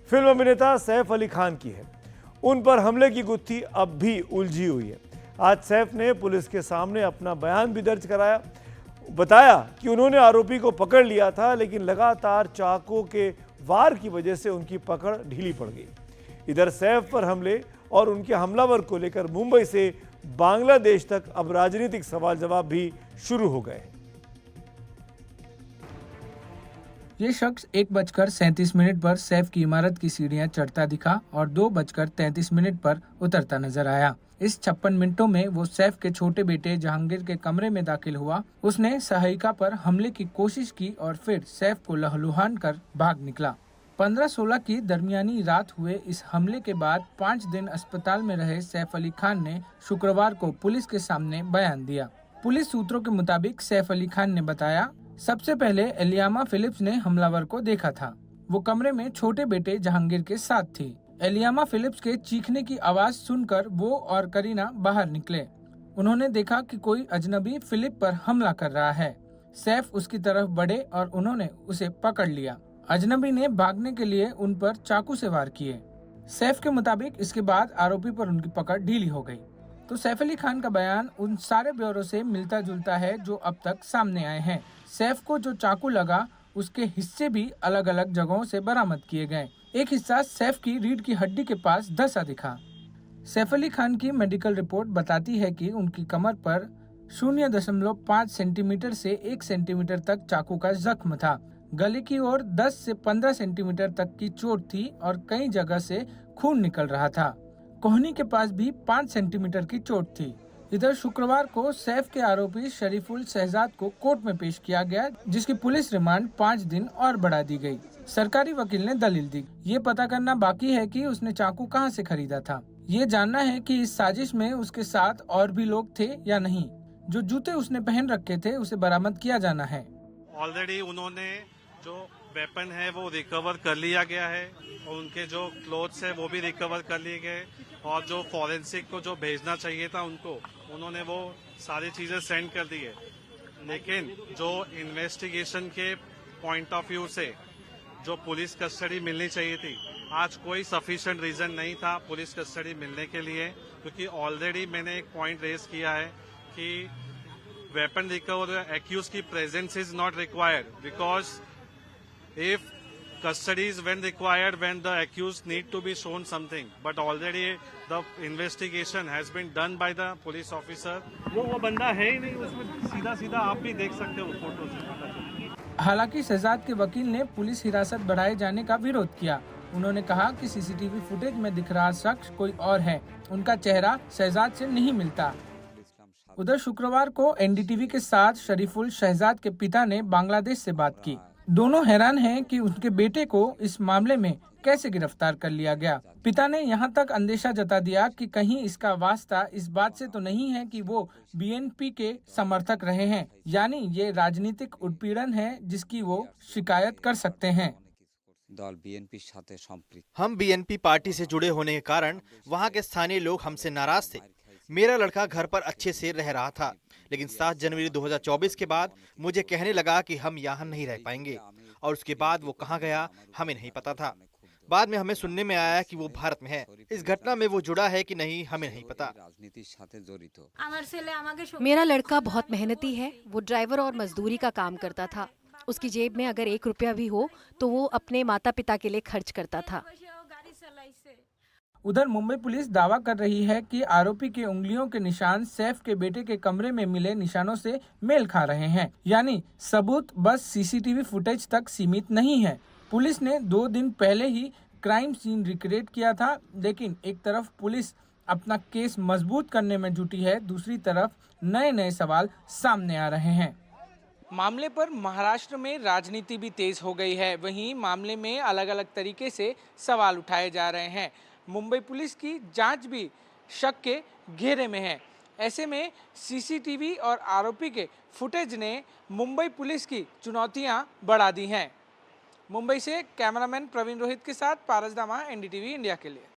Film अभिनेता सैफ अली खान की है। उन पर हमले की गुत्थी अब भी उलझी हुई है। आज सैफ ने पुलिस के सामने अपना बयान भी दर्ज कराया। बताया कि उन्होंने आरोपी को पकड़ लिया था, लेकिन लगातार चाकुओं के वार की वजह से उनकी पकड़ ढीली पड़ गई। इधर सैफ पर हमले और उनके हमलावर को लेकर मुंबई से बांग्लादेश तक अब राजनीतिक सवाल जवाब भी शुरू हो गए। ये शख्स 1:37 पर सैफ की इमारत की सीढ़ियां चढ़ता दिखा और 2:33 पर उतरता नजर आया। इस 56 मिनटों में वो सैफ के छोटे बेटे जहांगीर के कमरे में दाखिल हुआ। उसने सहायिका पर हमले की कोशिश की और फिर सैफ को लहलुहान कर भाग निकला। 15-16 की दरमियानी रात हुए इस हमले के बाद 5 दिन अस्पताल में रहे सैफ अली खान ने शुक्रवार को पुलिस के सामने बयान दिया। पुलिस सूत्रों के मुताबिक सैफ अली खान ने बताया, सबसे पहले एलियामा फिलिप्स ने हमलावर को देखा था। वो कमरे में छोटे बेटे जहांगीर के साथ थी। एलियामा फिलिप्स के चीखने की आवाज सुनकर वो और करीना बाहर निकले। उन्होंने देखा कि कोई अजनबी फिलिप पर हमला कर रहा है। सैफ उसकी तरफ बढ़े और उन्होंने उसे पकड़ लिया। अजनबी ने भागने के लिए उन पर चाकू से वार किए। सैफ के मुताबिक इसके बाद आरोपी पर उनकी पकड़ ढीली हो गई। तो सैफ अली खान का बयान उन सारे ब्यौरों से मिलता जुलता है जो अब तक सामने आए हैं। सैफ को जो चाकू लगा उसके हिस्से भी अलग अलग जगहों से बरामद किए गए। एक हिस्सा सैफ की रीढ़ की हड्डी के पास धंसा दिखा। सैफ अली खान की मेडिकल रिपोर्ट बताती है कि उनकी कमर पर 0.5 सेंटीमीटर से 1 सेंटीमीटर तक चाकू का जख्म था। गले की ओर 10 से 15 सेंटीमीटर तक की चोट थी और कई जगह से खून निकल रहा था। कोहनी के पास भी 5 सेंटीमीटर की चोट थी। इधर शुक्रवार को सैफ के आरोपी शरीफुल शहजाद को कोर्ट में पेश किया गया, जिसकी पुलिस रिमांड 5 दिन और बढ़ा दी गई। सरकारी वकील ने दलील दी। ये पता करना बाकी है कि उसने चाकू कहां से खरीदा था। ये जानना है कि इस साजिश में उसके साथ और भी लोग थे या नहीं। जो जूते उसने पहन रखे थे उसे बरामद किया जाना है। ऑलरेडी उन्होंने जो वेपन है वो रिकवर कर लिया गया है और उनके जो क्लोथ्स है वो भी रिकवर कर लिए गए और जो फॉरेंसिक को जो भेजना चाहिए था उनको उन्होंने वो सारी चीजें सेंड कर दी है। लेकिन जो इन्वेस्टिगेशन के पॉइंट ऑफ व्यू से जो पुलिस कस्टडी मिलनी चाहिए थी, आज कोई सफिशिएंट रीजन नहीं था पुलिस कस्टडी मिलने के लिए, क्योंकि ऑलरेडी मैंने एक पॉइंट रेज किया है कि वेपन रिकवर एक्यूज की presence is not required because if custody is when required when the accused need to be shown something, but already the investigation has been done by the police officer. वो बंदा है ही नहीं उसमें, सीधा सीधा आप भी देख सकते हो फोटो से पता चलता। हालांकि शहजाद के वकील ने पुलिस हिरासत बढ़ाए जाने का विरोध किया। उन्होंने कहा कि सीसीटीवी फुटेज में दिख रहा शख्स कोई और है, उनका चेहरा शहजाद से नहीं मिलता। उधर शुक्रवार को एनडीटीवी के साथ शरीफुल शहजाद के पिता ने बांग्लादेश से बात की। दोनों हैरान हैं कि उनके बेटे को इस मामले में कैसे गिरफ्तार कर लिया गया। पिता ने यहां तक अंदेशा जता दिया कि कहीं इसका वास्ता इस बात से तो नहीं है कि वो बीएनपी के समर्थक रहे हैं, यानी ये राजनीतिक उत्पीड़न है जिसकी वो शिकायत कर सकते हैं। हम बीएनपी पार्टी से जुड़े होने के कारण वहाँ के स्थानीय लोग हमसे नाराज थे। मेरा लड़का घर पर अच्छे से रह रहा था, लेकिन 7 जनवरी 2024 के बाद मुझे कहने लगा कि हम यहाँ नहीं रह पाएंगे और उसके बाद वो कहाँ गया हमें नहीं पता था। बाद में हमें सुनने में आया कि वो भारत में है। इस घटना में वो जुड़ा है कि नहीं हमें नहीं पता। मेरा लड़का बहुत मेहनती है। वो ड्राइवर और मजदूरी का काम करता था। उसकी जेब में अगर 1 रुपया भी हो तो वो अपने माता पिता के लिए खर्च करता था। उधर मुंबई पुलिस दावा कर रही है कि आरोपी के उंगलियों के निशान सैफ के बेटे के कमरे में मिले निशानों से मेल खा रहे हैं, यानी सबूत बस सीसीटीवी फुटेज तक सीमित नहीं है। पुलिस ने 2 दिन पहले ही क्राइम सीन रिक्रिएट किया था, लेकिन एक तरफ पुलिस अपना केस मजबूत करने में जुटी है, दूसरी तरफ नए नए सवाल सामने आ रहे हैं। मामले पर महाराष्ट्र में राजनीति भी तेज हो गई है। वहीं मामले में अलग अलग तरीके से सवाल उठाए जा रहे हैं। मुंबई पुलिस की जांच भी शक के घेरे में है। ऐसे में सीसीटीवी और आरोपी के फुटेज ने मुंबई पुलिस की चुनौतियां बढ़ा दी हैं। मुंबई से कैमरामैन प्रवीण रोहित के साथ पारस दामा, एनडीटीवी इंडिया के लिए।